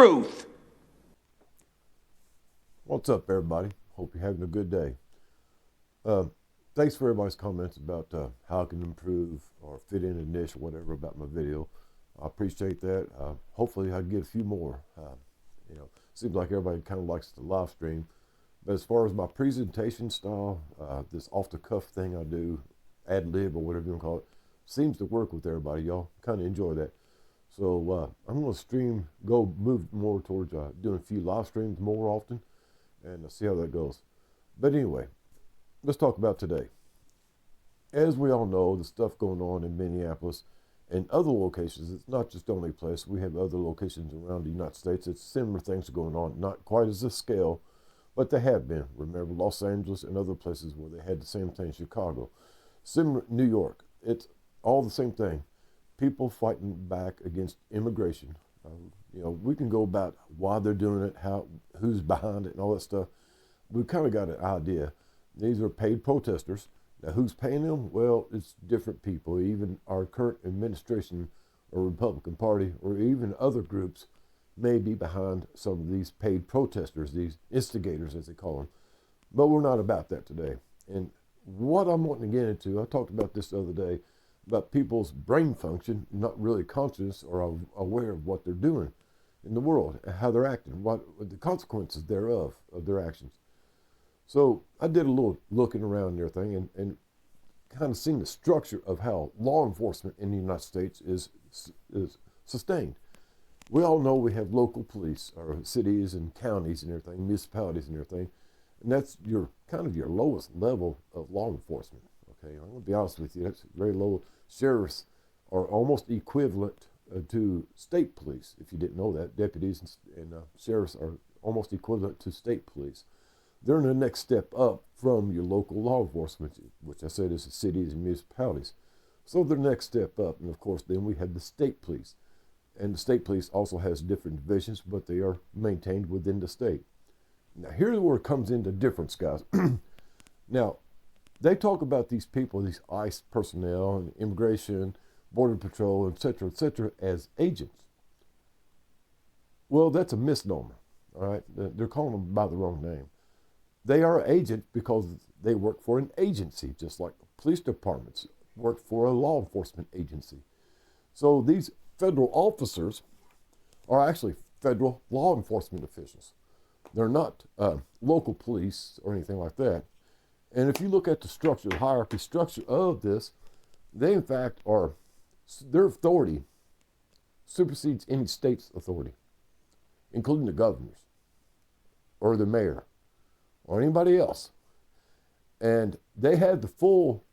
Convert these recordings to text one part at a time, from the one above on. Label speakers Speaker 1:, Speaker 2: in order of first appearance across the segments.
Speaker 1: truth.
Speaker 2: What's up, everybody? Hope you're having a good day. Thanks for everybody's comments about how I can improve or fit in a niche or whatever about my video. I appreciate that. Hopefully I get a few more. Seems like everybody kind of likes the live stream. But as far as my presentation style, this off-the-cuff thing I do, ad-lib or whatever you want to call it, seems to work with everybody. Y'all kind of enjoy that. So I'm going to move more towards doing a few live streams more often, and see how that goes. But anyway, let's talk about today. As we all know, the stuff going on in Minneapolis and other locations, it's not just the only place. We have other locations around the United States. It's similar things going on, not quite as a scale, but they have been. Remember Los Angeles and other places where they had the same thing, Chicago. Similar, New York, it's all the same thing. People fighting back against immigration. We can go about why they're doing it, who's behind it, and all that stuff. We've kind of got an idea. These are paid protesters. Now, who's paying them? Well, it's different people. Even our current administration or Republican Party or even other groups may be behind some of these paid protesters, these instigators, as they call them. But we're not about that today. And what I'm wanting to get into, I talked about this the other day, about people's brain function, not really conscious or aware of what they're doing in the world, how they're acting, what the consequences thereof of their actions. So I did a little looking around and everything and kind of seen the structure of how law enforcement in the United States is sustained. We all know we have local police, or cities and counties and everything, municipalities and everything, and that's your lowest level of law enforcement. Okay, I'm going to be honest with you, that's very low. Sheriffs are almost equivalent to state police. If you didn't know that, deputies and sheriffs are almost equivalent to state police. They're in the next step up from your local law enforcement, which I said is the cities and municipalities. So they're the next step up, and of course then we have the state police. And the state police also has different divisions, but they are maintained within the state. Now here's where it comes into difference, guys. Now, they talk about these people, these ICE personnel and immigration, border patrol, et cetera, as agents. Well, that's a misnomer, all right? They're calling them by the wrong name. They are agents because they work for an agency, just like police departments work for a law enforcement agency. So these federal officers are actually federal law enforcement officials. They're not local police or anything like that. And if you look at the structure, the hierarchy structure of this, they in fact their authority supersedes any state's authority, including the governors or the mayor or anybody else. And they have the full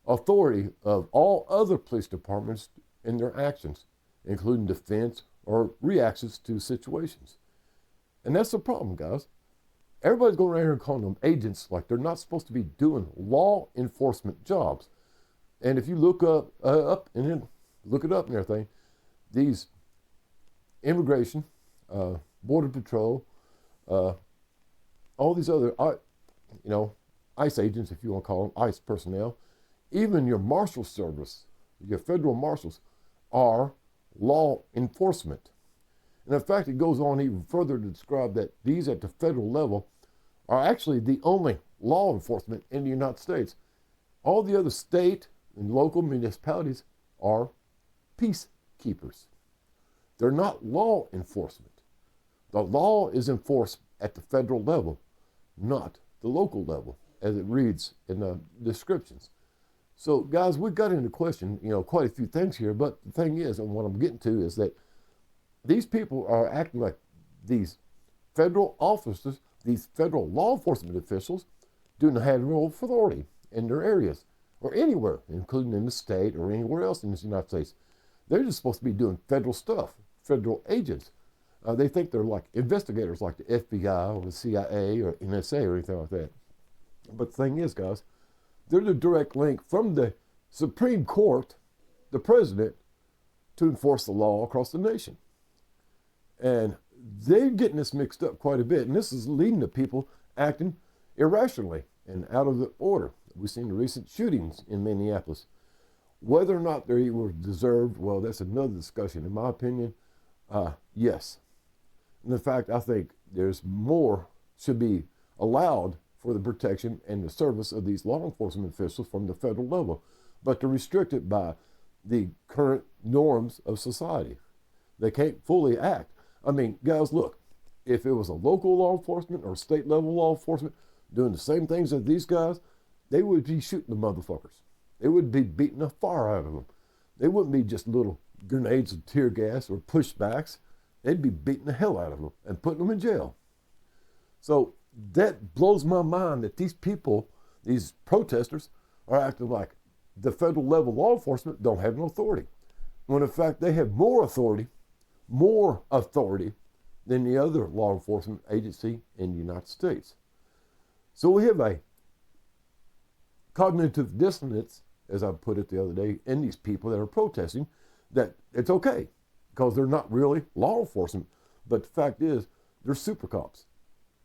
Speaker 2: authority of all other police departments in their actions, including defense or reactions to situations. And that's the problem, guys. Everybody's going around here and calling them agents like they're not supposed to be doing law enforcement jobs. And if you look up and everything, these immigration, border patrol, all these other, ICE agents, if you want to call them, ICE personnel, even your marshal service, your federal marshals, are law enforcement. And in fact, it goes on even further to describe that these at the federal level are actually the only law enforcement in the United States. All the other state and local municipalities are peacekeepers. They're not law enforcement. The law is enforced at the federal level, not the local level, as it reads in the descriptions. So guys, we've got into question, quite a few things here, but the thing is, and what I'm getting to is that these people are acting like these federal officers, these federal law enforcement officials, do not have no authority in their areas or anywhere, including in the state or anywhere else in the United States. They're just supposed to be doing federal stuff, federal agents. They think they're like investigators like the FBI or the CIA or NSA or anything like that. But the thing is, guys, they're the direct link from the Supreme Court, the president, to enforce the law across the nation. And they're getting this mixed up quite a bit, and this is leading to people acting irrationally and out of the order. We've seen the recent shootings in Minneapolis. Whether or not they were deserved, well, that's another discussion. In my opinion, yes. And in fact, I think there's more should be allowed for the protection and the service of these law enforcement officials from the federal level, but to restrict it by the current norms of society. They can't fully act. I mean, guys, look, if it was a local law enforcement or state level law enforcement doing the same things as these guys, they would be shooting the motherfuckers. They would be beating the fire out of them. They wouldn't be just little grenades of tear gas or pushbacks. They'd be beating the hell out of them and putting them in jail. So that blows my mind that these people, these protesters, are acting like the federal level law enforcement don't have no authority, when in fact they have more authority than the other law enforcement agency in the United States. So we have a cognitive dissonance, as I put it the other day, in these people that are protesting, that it's okay because they're not really law enforcement. But the fact is, they're super cops.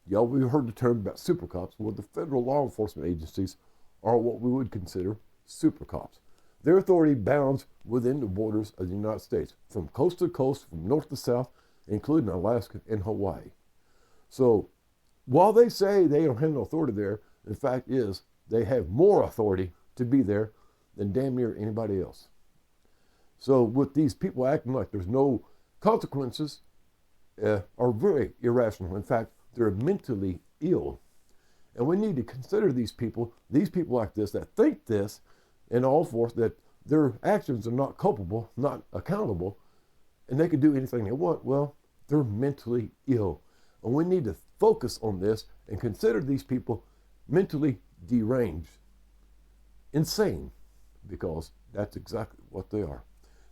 Speaker 2: Y'all, we've heard the term about super cops. Well, the federal law enforcement agencies are what we would consider super cops. Their authority bounds within the borders of the United States, from coast to coast, from north to south, including Alaska and Hawaii. So while they say they don't have no authority there, the fact is they have more authority to be there than damn near anybody else. So with these people acting like there's no consequences, are very irrational. In fact, they're mentally ill. And we need to consider these people like this, that think this, and all force that their actions are not culpable, not accountable, and they can do anything they want. Well, they're mentally ill. And we need to focus on this and consider these people mentally deranged, insane, because that's exactly what they are.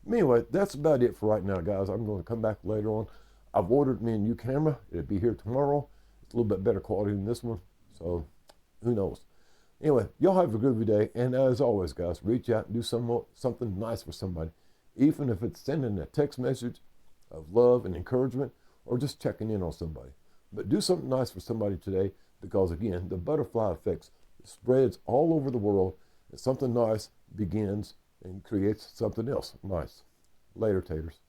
Speaker 2: Anyway, that's about it for right now, guys. I'm going to come back later on. I've ordered me a new camera. It'll be here tomorrow. It's a little bit better quality than this one, so who knows. Anyway, y'all have a good day, and as always, guys, reach out and do something nice for somebody, even if it's sending a text message of love and encouragement or just checking in on somebody. But do something nice for somebody today, because again, the butterfly effect spreads all over the world, and something nice begins and creates something else nice. Later, taters.